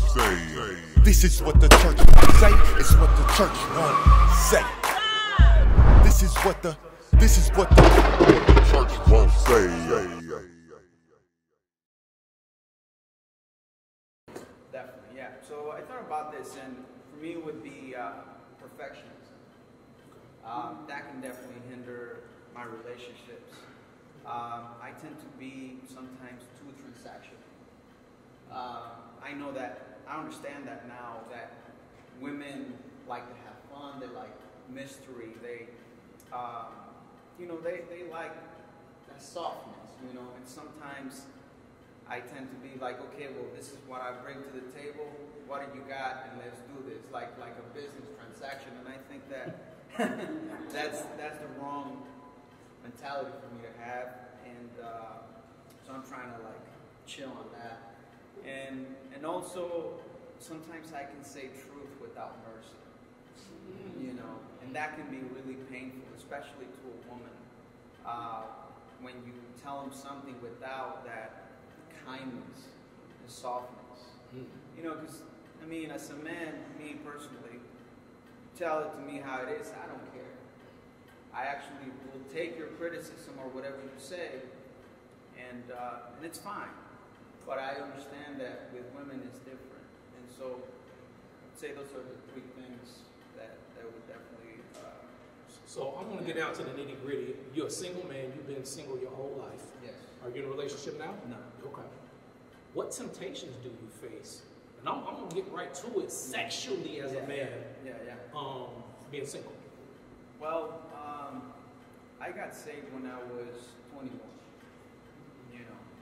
say. This is what the church won't say. It's what the church won't say. This is what the church won't say. Definitely, yeah. So I thought about this, and for me it would be perfectionism. That can definitely hinder my relationships. I tend to be sometimes too transactional. I know that, I understand that now, that women like to have fun, they like mystery, they like that softness, and sometimes I tend to be like, okay, well, this is what I bring to the table, what do you got, and let's do this, like a business transaction, and I think that that's the wrong mentality for me to have, and so I'm trying to like chill on that. And also, sometimes I can say truth without mercy, and that can be really painful, especially to a woman, when you tell them something without that kindness and softness. Because, as a man, me personally, tell it to me how it is, I don't care. I actually will take your criticism or whatever you say, and it's fine. But I understand that with women it's different. And so I'd say those are the three things that would definitely... So I want to get down to the nitty gritty. You're a single man. You've been single your whole life. Yes. Are you in a relationship now? No. Okay. What temptations do you face? And I'm going to get right to it sexually as a man. Yeah. Being single. Well, I got saved when I was 21.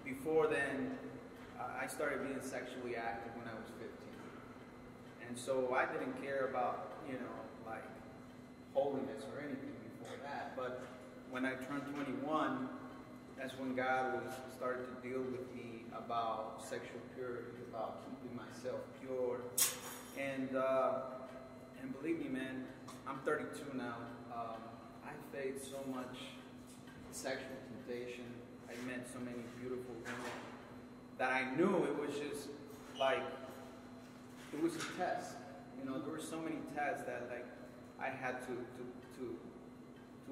Before then, I started being sexually active when I was 15. And so I didn't care about, like holiness or anything before that. But when I turned 21, that's when God started to deal with me about sexual purity, about keeping myself pure. And believe me, man, I'm 32 now. I faced so much sexual temptation. I met so many beautiful women that I knew it was just like, it was a test. There were so many tests that like I had to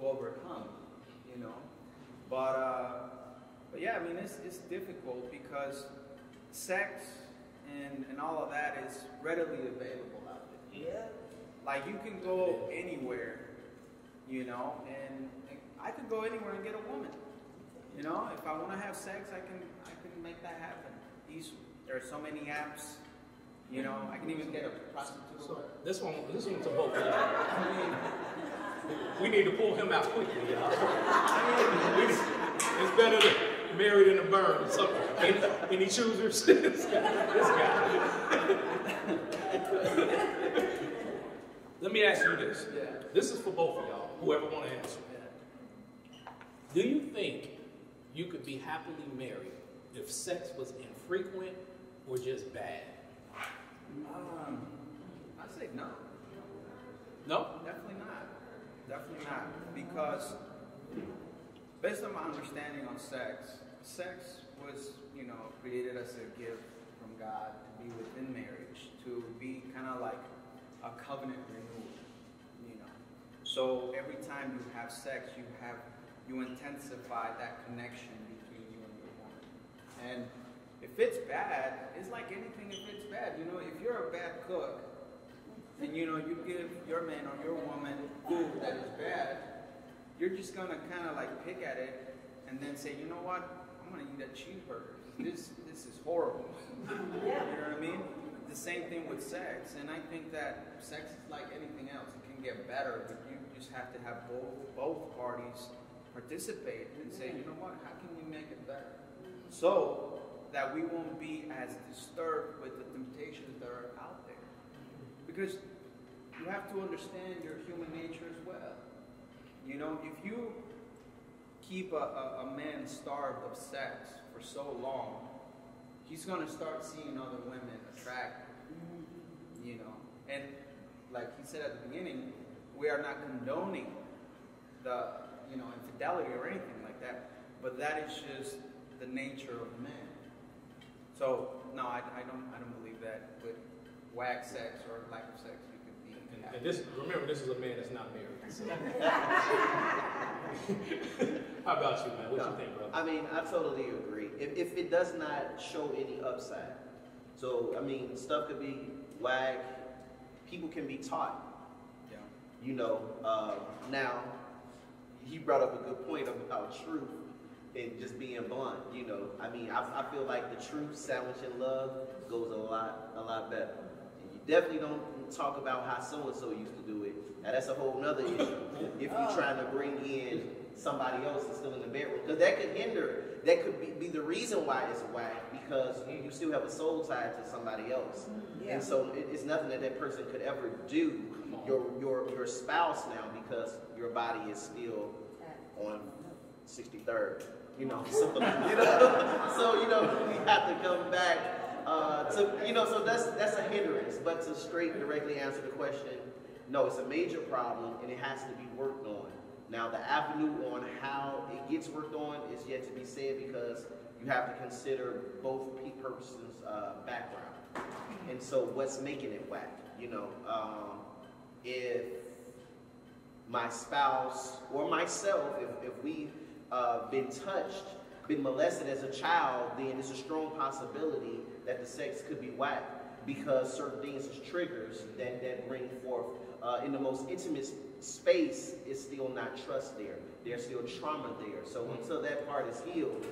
overcome, But yeah, it's difficult because sex and all of that is readily available out there. Yeah. Like you can go anywhere, and I could go anywhere and get a woman. If I want to have sex, I can make that happen easily. There are so many apps. I can even get a prostitute. So this one's a vote for y'all. We need to pull him out quickly, y'all. It's better to marry than to burn. So, any choosers? This guy. Let me ask you this. Yeah. This is for both of y'all, whoever want to answer. Do you think you could be happily married if sex was infrequent or just bad? I'd say no. No? Definitely not. Definitely not. Because based on my understanding on sex was, created as a gift from God to be within marriage, to be kind of like a covenant renewal, So every time you have sex, you intensify that connection between you and your woman. And if it's bad, it's like anything if it's bad. If you're a bad cook, and you give your man or your woman food that is bad, you're just gonna kind of like pick at it and then say, you know what, I'm gonna eat a cheeseburger. This is horrible. You know what I mean? The same thing with sex, and I think that sex is like anything else. It can get better, but you just have to have both parties participate and say, you know what, how can we make it better? So that we won't be as disturbed with the temptations that are out there. Because you have to understand your human nature as well. If you keep a man starved of sex for so long, he's going to start seeing other women attractive. And like he said at the beginning, we are not condoning the infidelity or anything like that, but that is just the nature of man. So no, I don't believe that. But whack sex or lack of sex, you could be happy. And this, remember, this is a man that's not married. So. How about you, man? What you think, brother? I mean, I totally agree. If it does not show any upside, so I mean, stuff could be whack. People can be taught. Yeah. You know, now he brought up a good point about truth and just being blunt. You know, I mean, I feel like the truth sandwich in love goes a lot better. You definitely don't talk about how so and so used to do it. Now that's a whole nother issue. If you're trying to bring in somebody else that's still in the bedroom, because that could hinder. That could be the reason why it's whack, because you still have a soul tied to somebody else, and so it's nothing that person could ever do. Your spouse now, because your body is still on 63rd. You know, so we have to come back so that's a hindrance. But to straight directly answer the question, no, it's a major problem and it has to be worked on. Now the avenue on how it gets worked on is yet to be said, because you have to consider both person's background, and so what's making it whack. You know, if my spouse or myself, if we've been touched, been molested as a child, then it's a strong possibility that the sex could be whack, because certain things as triggers that bring forth in the most intimate space is still not trust there. There's still trauma there. So until that part is healed,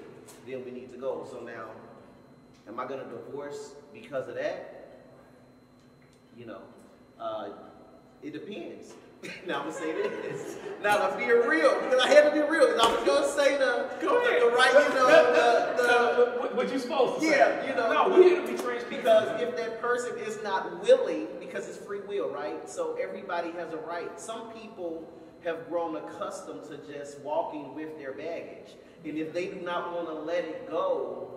then we need to go. So now, am I going to divorce because of that? You know, it depends. Now I'm gonna say this. Now I'm being real, because I had to be real. Because I was gonna say the right, what you supposed to say? Yeah, you know. No, we here to be transparent. Because if that person is not willing, because it's free will, right? So everybody has a right. Some people have grown accustomed to just walking with their baggage, and if they do not want to let it go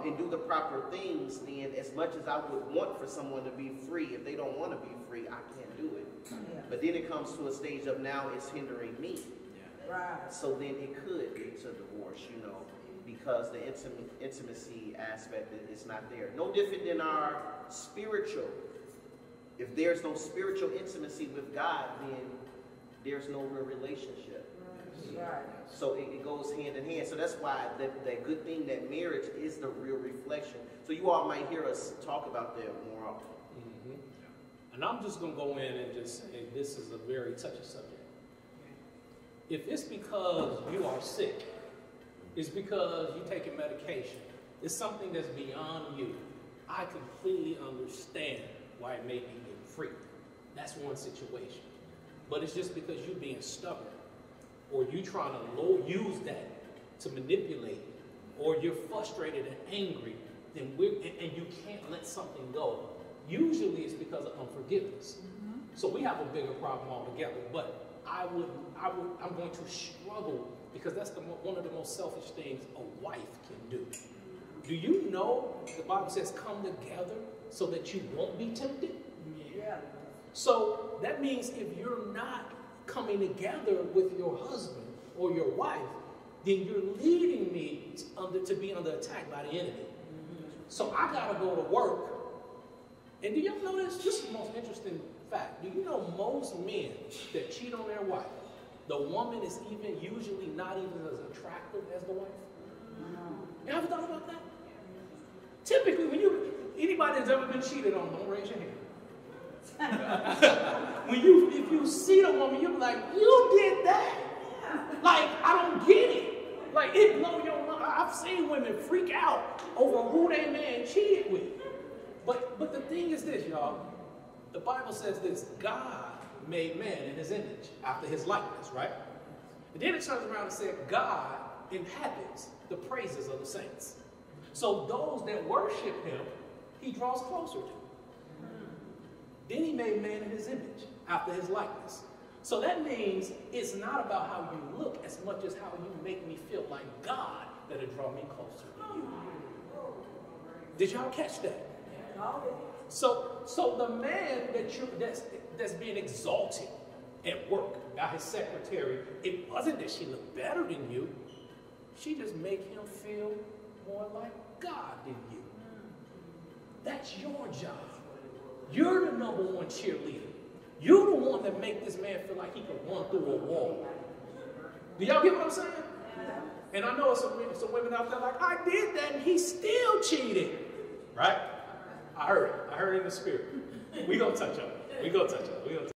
and do the proper things, then as much as I would want for someone to be free, if they don't want to be free, I can't do it. Yeah. But then it comes to a stage of now it's hindering me. Yeah. Right. So then it could lead to divorce, you know, because the intimacy aspect is not there. No different than our spiritual. If there's no spiritual intimacy with God, then there's no real relationship. Right. So it goes hand in hand. So that's why that good thing, that marriage is the real reflection. So you all might hear us talk about that more often. Mm-hmm. And I'm just going to go in and just say this is a very touchy subject. If it's because you are sick, it's because you're taking medication, it's something that's beyond you, I completely understand why it may be free. That's one situation. But it's just because you're being stubborn, or you trying to use that to manipulate, or you're frustrated and angry, then and you can't let something go. Usually it's because of unforgiveness. Mm-hmm. So we have a bigger problem altogether. But I'm going to struggle, because that's one of the most selfish things a wife can do. Do you know the Bible says come together so that you won't be tempted? Yeah. So that means if you're not coming together with your husband or your wife, then you're leading me to be under attack by the enemy. Mm-hmm. So I gotta go to work. And do y'all know this? This is the most interesting fact. Do you know most men that cheat on their wife, the woman is usually not even as attractive as the wife? You ever thought about that? Typically, anybody that's ever been cheated on, don't raise your hand. If you see the woman, you're like, you did that. Like, I don't get it. Like, it blow your mind. I've seen women freak out over who their man cheated with. But the thing is this, y'all. The Bible says this: God made man in his image, after his likeness, right? And then it turns around and said, God inhabits the praises of the saints. So those that worship him, he draws closer to. Then he made man in his image, after his likeness. So that means it's not about how you look as much as how you make me feel like God that'll draw me closer to you. Did y'all catch that? So the man that's being exalted at work by his secretary, it wasn't that she looked better than you. She just made him feel more like God than you. That's your job. You're the number one cheerleader. You're the one that make this man feel like he can run through a wall. Do y'all get what I'm saying? And I know some women out there like, I did that and he still cheated. Right? I heard it. I heard it in the spirit. We gonna touch on it. We gonna touch on it.